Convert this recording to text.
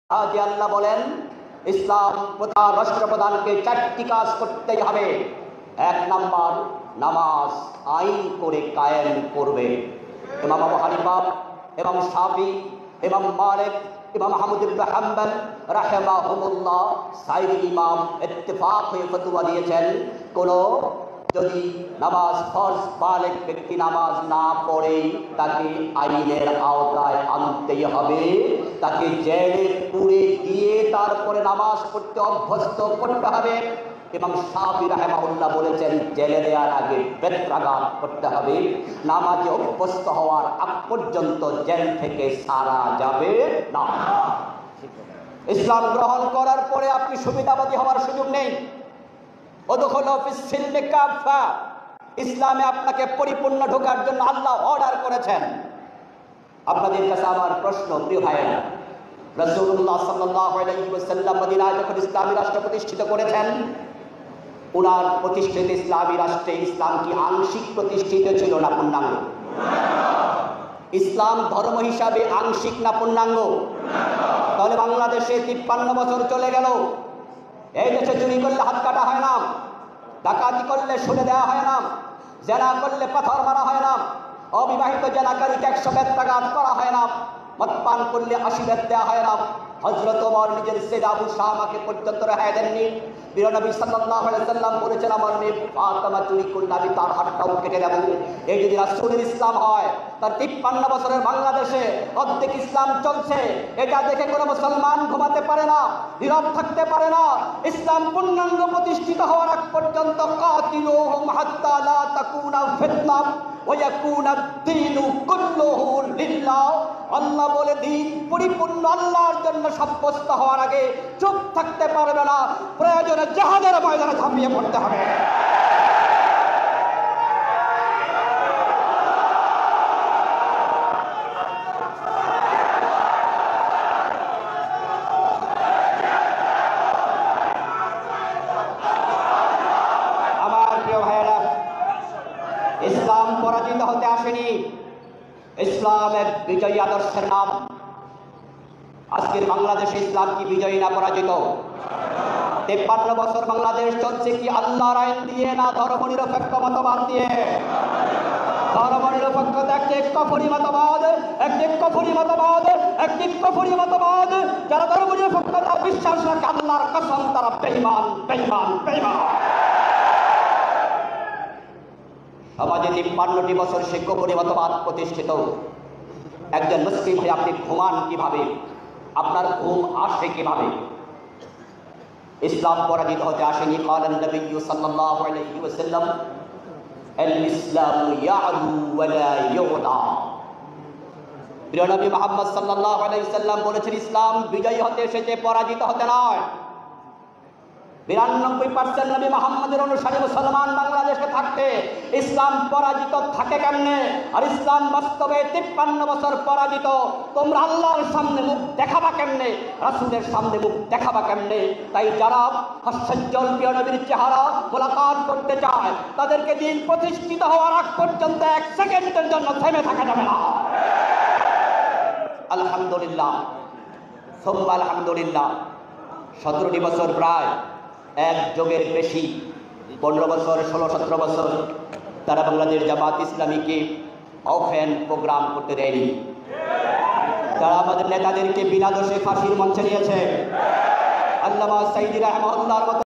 আজ আল্লাহ বলেন ইসলাম প্রধান রাষ্ট্রপ্রধানকে চারটি কাজ করতেই হবে। এক নাম্বার, নামাজ আইন করে কায়েম করবে। ইমাম আবু হানিফা, ইমাম শাফি, ইমাম মালিক, ইমাম আহমদ ইবনে হাম্বল রাহিমাহুমুল্লাহ সাইদ ইমাম ইত্তেফাক হয়ে ফতোয়া দিয়েছেন, কোন যদি নামাজ ফরজ বালেগ ব্যক্তি নামাজ না পড়ে তাকে আইনের আওতায় আনতেই হবে, তাকে জেলে পুরে দিয়ে তারপরে নামাজ পড়তে অভ্যস্ত করতে হবে। এবং শাফি রাহিমাহুল্লাহ বলেছেন জেলে দেওয়ার আগে বেত্রাঘাত করতে হবে, নামাজে অভ্যস্ত হওয়ার আগ পর্যন্ত জেল থেকে ছাড়া যাবে না। ইসলাম গ্রহণ করার পরে আপনি সুবিধাবাদী হওয়ার সুযোগ নেই। ইসলামে আপনাকে পরিপূর্ণ ঢোকার জন্য আল্লাহ অর্ডার করেছেন। আপনাদের কাছে আমার প্রশ্ন, প্রিয় ভাইয়েরা, রাসূলুল্লাহ সাল্লাল্লাহু আলাইহি ওয়াসাল্লাম মদিনায় যখন ইসলামী রাষ্ট্র প্রতিষ্ঠিত করেছেন, উনার প্রতিষ্ঠিত ইসলামী রাষ্ট্রে ইসলাম কি আংশিক প্রতিষ্ঠিত ছিল না পূর্ণাঙ্গ? ইসলাম ধর্ম হিসাবে আংশিক না পূর্ণাঙ্গ? তাহলে বাংলাদেশে 53 বছর চলে গেল, এই দেশে চুরি করলে হাত কাটা হয় না, ডাকাতি করলে শুনে দেওয়া হয় না, জেনা করলে পাথর মারা হয় না, অবিবাহিত জেনাকারীকে 100 বেত্রাঘাত করা হয় না, মদ পান করলে 80 বেত দেওয়া হয় না। হযরত ওমর নিজের ছেলে আবু শামাকে পর্যন্ত রেহাই দেননি। প্রিয় নবী সাল্লাল্লাহু আলাইহি ওয়াসাল্লাম বলেছেন, আমার মেয়ে ফাতেমা চুরি করলে আমি তার হাতটাও কেটে দেব। এই যদি রাসূলের ইসলাম হয়, তার 53 বছরের বাংলাদেশে অর্ধেক ইসলাম চলছে, এটা দেখে কোনো মুসলমান ঘুমাতে পারে না, নীরব থাকতে পারে না। ইসলাম পূর্ণাঙ্গ প্রতিষ্ঠিত হওয়ার আগ পর্যন্ত কাতিলুহুম হাত্তা লা তাকুনা ফিতনা ওয়া ইয়াকুনা আদ-দীনু কুল্লুহু লিল্লাহ। আল্লাহ বলে দিন পরিপূর্ণ আল্লাহর জন্য সাব্যস্ত হওয়ার আগে চুপ থাকতে পারবে না, প্রয়োজনে জিহাদের ময়দানে ঝাঁপিয়ে পড়তে হবে। আমার প্রিয় ভাইয়েরা, ইসলাম পরাজিত হতে আসেনি, ইসলাম এক বিজয়ী আদর্শের নাম। আজকের বাংলাদেশে ইসলাম কি বিজয়ী না পরাজিত? 53 বছর বাংলাদেশ চলছে কি আল্লাহর আইন দিয়ে না ধর্মনিরপেক্ষ মতবাদ দিয়ে? ধর্মনিরপেক্ষ একটি কুফরি মতবাদ, একটি কুফরি মতবাদ, একটি কুফরি মতবাদ। যারা ধর্মনিরপেক্ষতা বিশ্বাস রাখে আল্লাহর কসম তারা বেঈমান, বেঈমান, বেঈমান। সমাজে 53টি বছর সে কুফরি মতবাদ প্রতিষ্ঠিত। একজন মুসলিম হয়ে আপনি ঘুমান কিভাবে? আপনার ঘুম আসে কিভাবে? ইসলাম পরাজিত হতে আসেনি। কালান নবী সাল্লাল্লাহু আলাইহি ওয়াসাল্লাম আল ইসলামু ইয়া'লু ওয়া লা ইউদা। প্রিয় নবী মুহাম্মদ সাল্লাল্লাহু আলাইহি ওয়াসাল্লাম বলেছেন ইসলাম বিজয়ী হতে এসেছে, পরাজিত হতে নয়। 92% নবী মুহাম্মদের অনুসারী মুসলমান বাংলাদেশে থাকতে ইসলাম পরাজিত থাকে কেমনে? আর ইসলাম বাস্তবে 53 বছর পরাজিত। তোমরা আল্লাহর সামনে মুখ দেখাবা কেমনে? রাসূলের সামনে মুখ দেখাবা কেমনে? তাই যারা হাস্যজ্জ্বল প্রিয় নবীর চেহারা মোলাকাত করতে চায়, তাদেরকে দিন প্রতিষ্ঠিত হওয়ার আগ পর্যন্ত 1 সেকেন্ডের জন্য থেমে থাকা যাবে না। আলহামদুলিল্লাহ, সুম্মা আলহামদুলিল্লাহ। 17টি বছর, প্রায় এক যুগের বেশি, 15 বছর, 16-17 বছর তারা বাংলাদেশ জামাত ইসলামীকে অফেন প্রোগ্রাম করতে দেয়নি। তারা আমাদের নেতাদেরকে বিনা দোষে ফাঁসির মঞ্চে নিয়েছে। আল্লামা সাইদি রাহিমাহুল্লাহর মতো